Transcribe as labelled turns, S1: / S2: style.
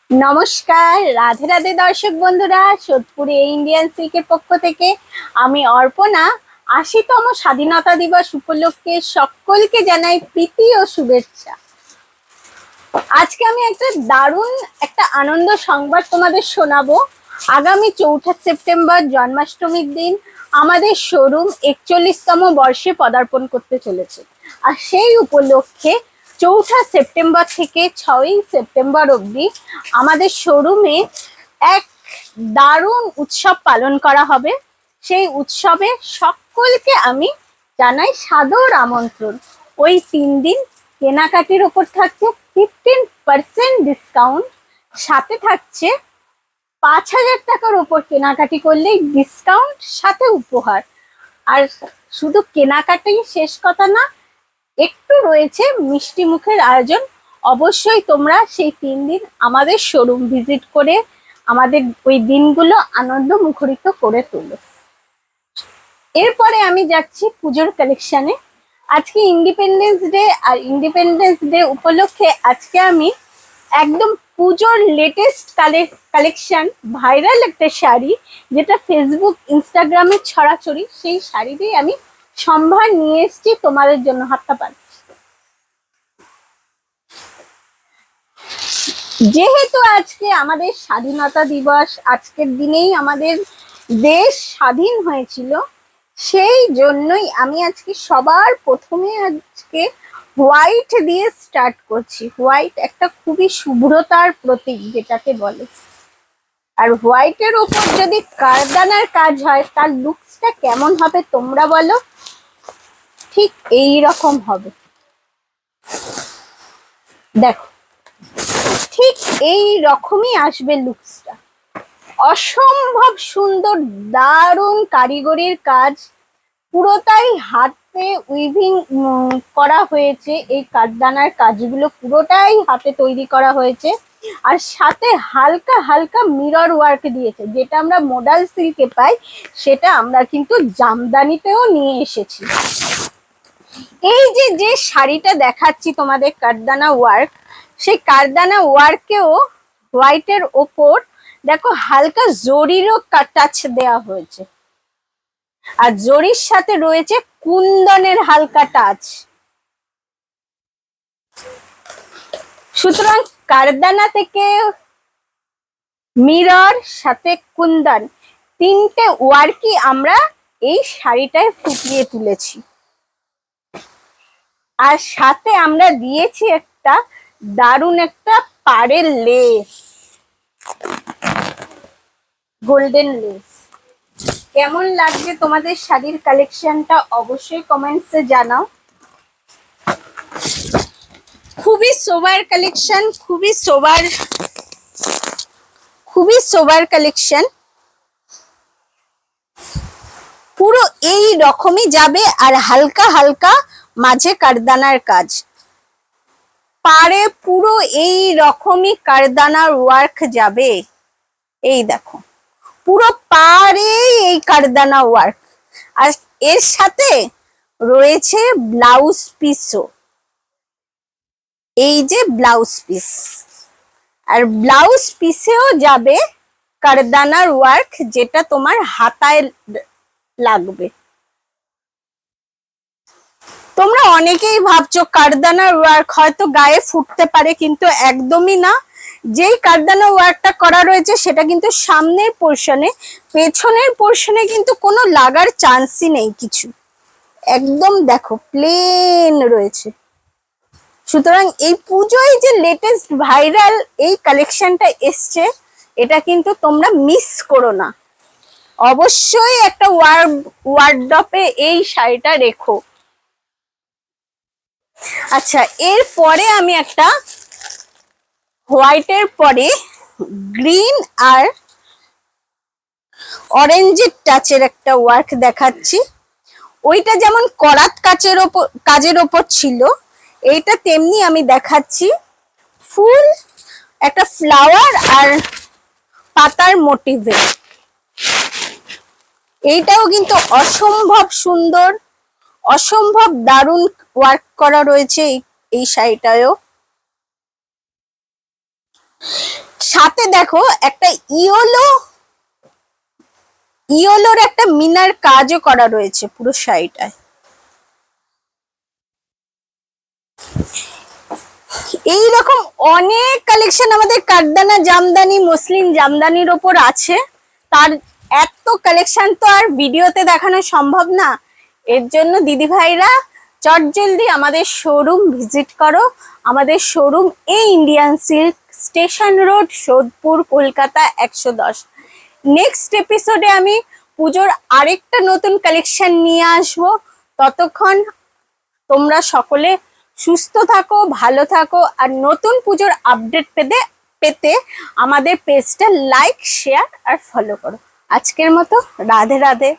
S1: নমস্কার, রাধে রাধে দর্শক বন্ধুরা। সোদপুরে ইন্ডিয়ান সিল্কের পক্ষ থেকে আমি অর্পণা ৮০তম স্বাধীনতা দিবস উপলক্ষে সকলকে জানাই প্রীতি ও শুভেচ্ছা। আজকে আমি দারুণ একটা আনন্দ সংবাদ তোমাদের শোনাবো। আগামী ৪ঠা সেপ্টেম্বর জন্মাষ্টমীর দিন আমাদের শোরুম ৪১তম বর্ষে পদার্পণ করতে চলেছে। আর সেই উপলক্ষে ৪ঠা সেপ্টেম্বর থেকে ৬ই সেপ্টেম্বর অবধি আমাদের শোরুমে এক দারুণ উৎসব পালন করা হবে। সেই উৎসবে সকলকে আমি জানাই সাদর আমন্ত্রণ। ওই ৩ দিন কেনাকাটির ওপর থাকছে 15% ডিসকাউন্ট, সাথে থাকছে ৫,০০০ টাকার ওপর কেনাকাটি করলেই ডিসকাউন্ট, সাথে উপহার। আর শুধু কেনাকাটাই শেষ কথা না, একটু রয়েছে মিষ্টি মুখের আয়োজন। অবশ্যই তোমরা সেই ৩ দিন আমাদের শোরুম ভিজিট করে আমাদের ওই দিনগুলো আনন্দ মুখরিত করে তোলো। এরপরে আমি যাচ্ছি পুজোর কালেকশনে। আজকে ইন্ডিপেন্ডেন্স ডে, আর ইন্ডিপেন্ডেন্স ডে উপলক্ষে আজকে আমি একদম পুজোর লেটেস্ট কালেকশন, ভাইরাল একটা শাড়ি, যেটা ফেসবুক ইনস্টাগ্রামে ছড়াছড়ি, সেই শাড়িটাই আমি সম্ভার নিয়ে এসেছি তোমাদের জন্য। হাতটা পাচ্ছি, যেহেতু আজকে আমাদের স্বাধীনতা দিবস, আজকের দিনেই আমাদের দেশ স্বাধীন হয়েছিল, সেই জন্যই আমি আজকে সবার প্রথমে আজকে হোয়াইট দিয়ে স্টার্ট করছি। হোয়াইট একটা খুবই শুভ্রতার প্রতীক যেটাকে বলে। আর হোয়াইটের উপর যদি কারদানার কাজ হয় তার লুকসটা কেমন হবে তোমরা বলো? ঠিক এই রকম হবে, দেখো ঠিক এই রকমই আসবে লুকসটা। অসম্ভব সুন্দর, দারুণ কারিগরির কাজ, পুরোটাই হাতে উইভিং করা হয়েছে। এই কাঠদানার কাজগুলো পুরোটাই হাতে তৈরি করা হয়েছে। আর সাথে হালকা হালকা মিরর ওয়ার্ক দিয়েছে, যেটা আমরা মডাল সিল্কে পাই, সেটা আমরা কিন্তু জামদানিতেও নিয়ে এসেছি। এই যে যে শাড়িটা দেখাচ্ছি তোমাদের কাঠদানা ওয়ার্ক, সেই কাঠদানা ওয়ার্কেও হোয়াইটের ওপর দেখো হালকা জরিরও টাচ দেওয়া হয়েছে, আর জরির সাথে রয়েছে কুন্দনের হালকা টাচ। সুতরাং কারদানা থেকে মিরর সাথে কুন্দন, তিনটে ওয়ার্কই আমরা এই শাড়িটায় ফুটিয়ে তুলেছি। আর সাথে আমরা দিয়েছি একটা দারুণ একটা পাড়ের লেস, গোল্ডেন লেস। কেমন লাগছে তোমাদের শাড়ির কালেকশনটা অবশ্যই কমেন্টসে জানাও। খুবই সোবার কালেকশন, খুবই সোবার কালেকশন, পুরো এই রকমই যাবে। আর হালকা হালকা মাঝে কারদানার কাজ, পাড়ে পুরো এই রকমই কারদানার ওয়ার্ক যাবে। এই দেখো পুরো পাড়ে এই কারদানা ওয়ার্ক। আর এর সাথে রয়েছে ব্লাউজ পিসও, এই যে ব্লাউজ পিস, আর ব্লাউজ পিসেও যাবে কারদানার ওয়ার্ক, যেটা তোমার হাতায় লাগবে। তোমরা অনেকেই ভাবছো কারদানার ওয়ার্ক হয়তো গায়ে ফুটতে পারে, কিন্তু একদমই না। যেই কারদানা ওয়ার্কটা করা রয়েছে সেটা কিন্তু সামনের পোর্শনে, পেছনের পোর্শনে কিন্তু কোনো লাগার চান্সই নেই কিছু, একদম দেখো প্লেন রয়েছে। সুতরাং এই পুজোয় যে লেটেস্ট ভাইরাল এই কালেকশনটা এসছে, এটা কিন্তু তোমরা মিস করো না। অবশ্যই একটা ওয়ার্ডরোবে এই শাড়িটা রেখো। আচ্ছা, এরপরে আমি একটা হোয়াইটের পরে গ্রিন আর অরেঞ্জের টাচের একটা ওয়ার্ক দেখাচ্ছি। ওইটা যেমন করাত কাজের ওপর ছিল, এইটা তেমনি আমি দেখাচ্ছি ফুল একটা ফ্লাওয়ার আর পাতার মোটিভে। এইটাও কিন্তু অসম্ভব সুন্দর, অসম্ভব দারুণ ওয়ার্ক করা রয়েছে এই শাড়িটায়ও। সাথে দেখো একটা ইয়োলোর একটা মিনার কাজও করা রয়েছে পুরো শাড়িটায়। এইরকম অনেক কালেকশন আমাদের কাঠদানা জামদানি মসলিন জামদানির ওপর আছে। তার এত কালেকশন তো আর ভিডিওতে দেখানো সম্ভব না। এর জন্য দিদি ভাইরা চটজলদি আমাদের শোরুম ভিজিট করো। আমাদের শোরুম এই Indian silk, station road, Sodepur, Kolkata 110। Next এপিসোডে আমি পুজোর আরেকটা নতুন কালেকশন নিয়ে আসবো। ততক্ষণ তোমরা সকলে সুস্থ থাকো, ভালো থাকো, আর নতুন পুজোর আপডেট পেতে আমাদের পেজটা লাইক, শেয়ার আর ফলো করো। আজকের মতো রাধে রাধে।